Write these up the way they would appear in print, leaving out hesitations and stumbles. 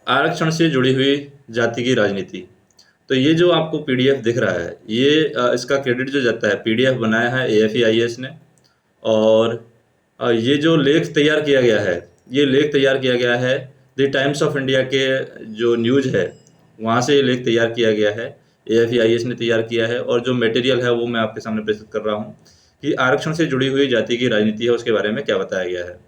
आरक्षण से जुड़ी हुई जाति की राजनीति। तो ये जो आपको पीडीएफ दिख रहा है, ये इसका क्रेडिट जो जाता है, पीडीएफ बनाया है एएफआईएस ने। और ये जो लेख तैयार किया गया है, ये लेख तैयार किया गया है द टाइम्स ऑफ इंडिया के जो न्यूज़ है, वहाँ से ये लेख तैयार किया गया है। एएफआईएस ने तैयार किया है और जो मटेरियल है वो मैं आपके सामने प्रस्तुत कर रहा हूँ कि आरक्षण से जुड़ी हुई जाति की राजनीति है, उसके बारे में क्या बताया गया है।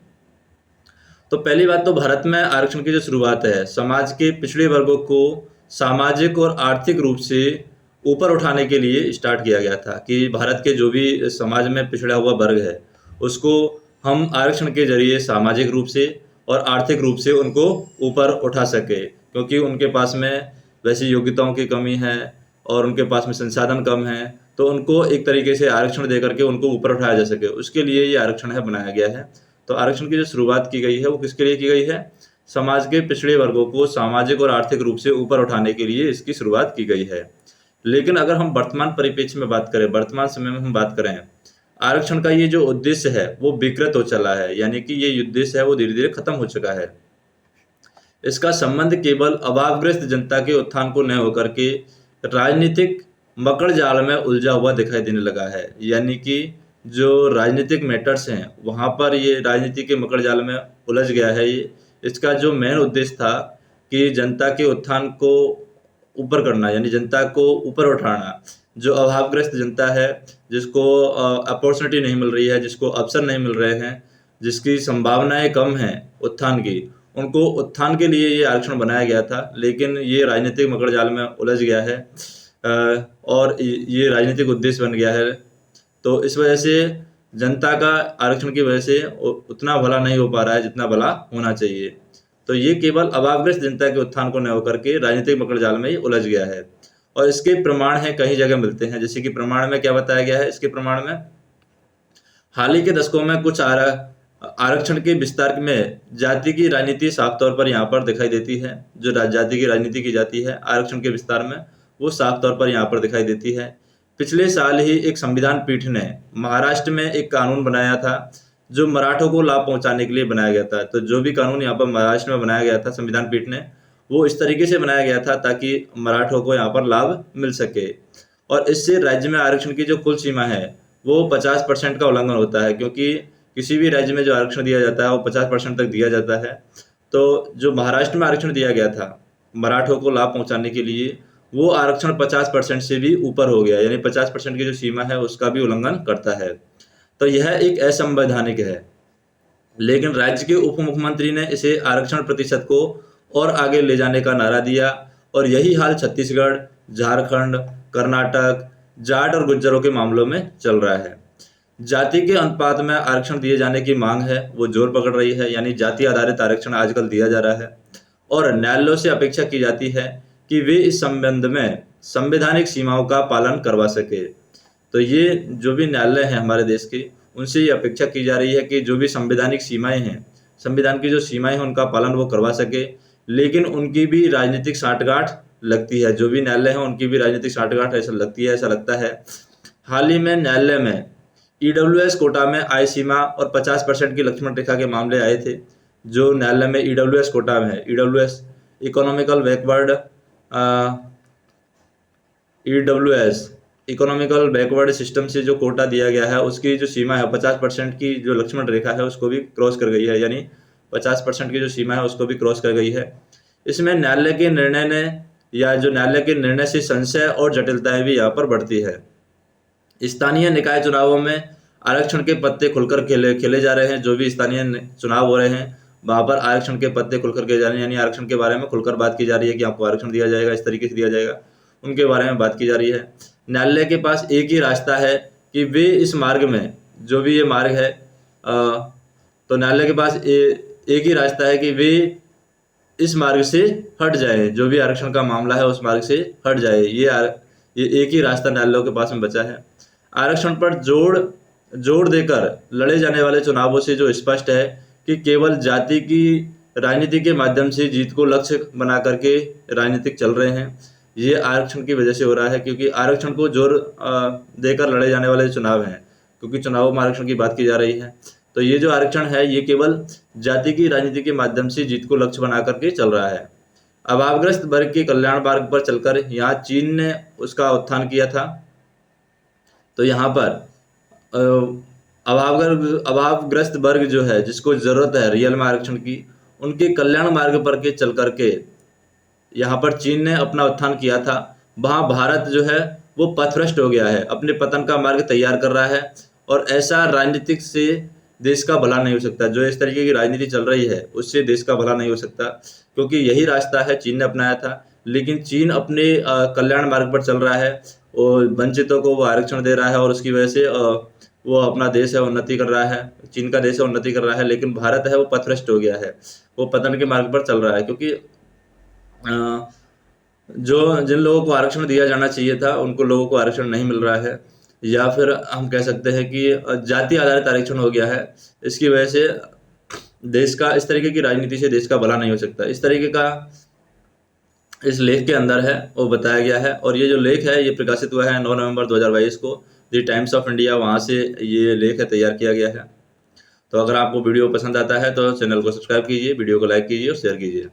तो पहली बात तो भारत में आरक्षण की जो शुरुआत है, समाज के पिछड़े वर्गों को सामाजिक और आर्थिक रूप से ऊपर उठाने के लिए स्टार्ट किया गया था कि भारत के जो भी समाज में पिछड़ा हुआ वर्ग है, उसको हम आरक्षण के जरिए सामाजिक रूप से और आर्थिक रूप से उनको ऊपर उठा सके, क्योंकि उनके पास में वैसी योग्यताओं की कमी है और उनके पास में संसाधन कम है। तो उनको एक तरीके से आरक्षण दे करके उनको ऊपर उठाया जा सके, उसके लिए ये आरक्षण है बनाया गया है। तो आरक्षण की जो शुरुआत की गई है वो किसके लिए की गई है? समाज के पिछड़े वर्गों को सामाजिक और आर्थिक रूप से ऊपर उठाने के लिए इसकी शुरुआत की गई है। लेकिन अगर हम वर्तमान परिप्रेक्ष्य में बात करें, वर्तमान समय में हम बात करें, आरक्षण का ये जो उद्देश्य है वो विकृत हो चला है, यानी कि ये उद्देश्य है वो धीरे धीरे खत्म हो चुका है। इसका संबंध केवल अभावग्रस्त जनता के उत्थान को न होकर के राजनीतिक मकड़ जाल में उलझा हुआ दिखाई देने लगा है। यानी कि जो राजनीतिक मैटर्स हैं वहाँ पर ये राजनीति के मकड़ जाल में उलझ गया है। ये इसका जो मेन उद्देश्य था कि जनता के उत्थान को ऊपर करना, यानी जनता को ऊपर उठाना। जो अभावग्रस्त जनता है, जिसको अपॉर्चुनिटी नहीं मिल रही है, जिसको अवसर नहीं मिल रहे हैं, जिसकी संभावनाएं कम हैं उत्थान की, उनको उत्थान के लिए ये आरक्षण बनाया गया था। लेकिन ये राजनीतिक मकड़ जाल में उलझ गया है और ये राजनीतिक उद्देश्य बन गया है। तो इस वजह से जनता का आरक्षण की वजह से उतना भला नहीं हो पा रहा है जितना भला होना चाहिए। तो ये केवल अभावग्रस्त जनता के उत्थान को न होकर के राजनीतिक मकड़ जाल में ही उलझ गया है। और इसके प्रमाण हैं, कई जगह मिलते हैं। जैसे कि प्रमाण में क्या बताया गया है, इसके प्रमाण में हाल ही के दशकों में कुछ आरक्षण के विस्तार में जाति की राजनीति साफ तौर पर यहाँ पर दिखाई देती है। जो जाति की राजनीति की जाती है आरक्षण के विस्तार में, वो साफ तौर पर यहाँ पर दिखाई देती है। पिछले साल ही एक संविधान पीठ ने महाराष्ट्र में एक कानून बनाया था जो मराठों को लाभ पहुंचाने के लिए बनाया गया था। तो जो भी कानून यहाँ पर महाराष्ट्र में बनाया गया था संविधान पीठ ने, वो इस तरीके से बनाया गया था ताकि मराठों को यहाँ पर लाभ मिल सके। और इससे राज्य में आरक्षण की जो कुल सीमा है वो 50% का उल्लंघन होता है, क्योंकि किसी भी राज्य में जो आरक्षण दिया जाता है वो 50% तक दिया जाता है। तो जो महाराष्ट्र में आरक्षण दिया गया था मराठों को लाभ पहुंचाने के लिए, वो आरक्षण 50% से भी ऊपर हो गया, यानी 50% की जो सीमा है उसका भी उल्लंघन करता है। तो यह एक असंवैधानिक है। लेकिन राज्य के उप मुख्यमंत्री ने इसे आरक्षण प्रतिशत को और आगे ले जाने का नारा दिया और यही हाल छत्तीसगढ़, झारखंड, कर्नाटक, जाट और गुज्जरों के मामलों में चल रहा है। जाति के अनुपात में आरक्षण दिए जाने की मांग है वो जोर पकड़ रही है, यानी जाति आधारित आरक्षण आजकल दिया जा रहा है। और न्यायालयों से अपेक्षा की जाती है कि वे इस संबंध में संवैधानिक सीमाओं का पालन करवा सके। तो ये जो भी न्यायालय हैं हमारे देश के, उनसे ये अपेक्षा की जा रही है कि जो भी संवैधानिक सीमाएं हैं, संविधान की जो सीमाएं हैं उनका पालन वो करवा सके। लेकिन उनकी भी राजनीतिक साठगांठ लगती है, जो भी न्यायालय हैं उनकी भी राजनीतिक साठगांठ ऐसा लगती है, ऐसा लगता है। हाल ही में न्यायालय में ईडब्ल्यूएस कोटा में आय सीमा और 50% की लक्ष्मण रेखा के मामले आए थे। जो न्यायालय में ईडब्ल्यूएस कोटा में है, EWS economical backward, EWS economical backward system से जो कोटा दिया गया है उसकी जो सीमा है 50% की जो लक्ष्मण रेखा है उसको भी क्रॉस कर गई है, यानी 50% की जो सीमा है उसको भी क्रॉस कर गई है। इसमें न्यायालय के निर्णय ने या जो न्यायालय के निर्णय से संशय और जटिलताएं भी यहाँ पर बढ़ती है। स्थानीय निकाय चुनावों में आरक्षण के पत्ते खुलकर खेले जा रहे हैं। जो भी स्थानीय चुनाव हो रहे हैं वहाँ पर आरक्षण के पत्ते खुलकर के जा रहे हैं, यानी आरक्षण के बारे में खुलकर बात की जा रही है कि आपको आरक्षण दिया जाएगा, इस तरीके से दिया जाएगा, उनके बारे में बात की जा रही है। न्यायालय के पास एक ही रास्ता है कि वे इस मार्ग में, जो भी ये मार्ग है, तो न्यायालय के पास एक ही रास्ता है कि वे इस मार्ग से हट जाए, जो भी आरक्षण का मामला है उस मार्ग से हट जाए। ये एक ही रास्ता न्यायालयों के पास में बचा है। आरक्षण पर जोड़ देकर लड़े जाने वाले चुनावों से जो स्पष्ट है कि केवल जाति की राजनीति के माध्यम से जीत को लक्ष्य बना करके राजनीतिक चल रहे हैं, ये आरक्षण की वजह से हो रहा है। क्योंकि आरक्षण को जोर देकर लड़े जाने वाले चुनाव हैं, क्योंकि चुनावों में आरक्षण की बात की जा रही है। तो ये जो आरक्षण है ये केवल जाति की राजनीति के माध्यम से जीत को लक्ष्य बना करके चल रहा है। अभावग्रस्त वर्ग के कल्याण मार्ग पर चलकर यहाँ चीन ने उसका उत्थान किया था। तो यहाँ पर अभावग्रस्त वर्ग जो है, जिसको जरूरत है रियल में आरक्षण की, उनके कल्याण मार्ग पर के चल करके यहाँ पर चीन ने अपना उत्थान किया था। वहाँ भारत जो है वो पथभ्रष्ट हो गया है, अपने पतन का मार्ग तैयार कर रहा है। और ऐसा राजनीतिक से देश का भला नहीं हो सकता। जो इस तरीके की राजनीति चल रही है उससे देश का भला नहीं हो सकता, क्योंकि यही रास्ता है चीन ने अपनाया था। लेकिन चीन अपने कल्याण मार्ग पर चल रहा है और वंचितों को वो आरक्षण दे रहा है, और उसकी वजह से वो अपना देश है उन्नति कर रहा है, चीन का देश है उन्नति कर रहा है। लेकिन भारत है वो पथभ्रष्ट हो गया है, वो पतन के मार्ग पर चल रहा है, क्योंकि जो जिन लोगों को आरक्षण दिया जाना चाहिए था उनको लोगों को आरक्षण नहीं मिल रहा है, या फिर हम कह सकते हैं कि जाति आधारित आरक्षण हो गया है। इसकी वजह से देश का, इस तरीके की राजनीति से देश का भला नहीं हो सकता। इस तरीके का इस लेख के अंदर है वो बताया गया है। और ये जो लेख है ये प्रकाशित हुआ है 9 नवंबर 2022 को द टाइम्स ऑफ इंडिया, वहाँ से ये लेख है तैयार किया गया है। तो अगर आपको वीडियो पसंद आता है तो चैनल को सब्सक्राइब कीजिए, वीडियो को लाइक कीजिए और शेयर कीजिए।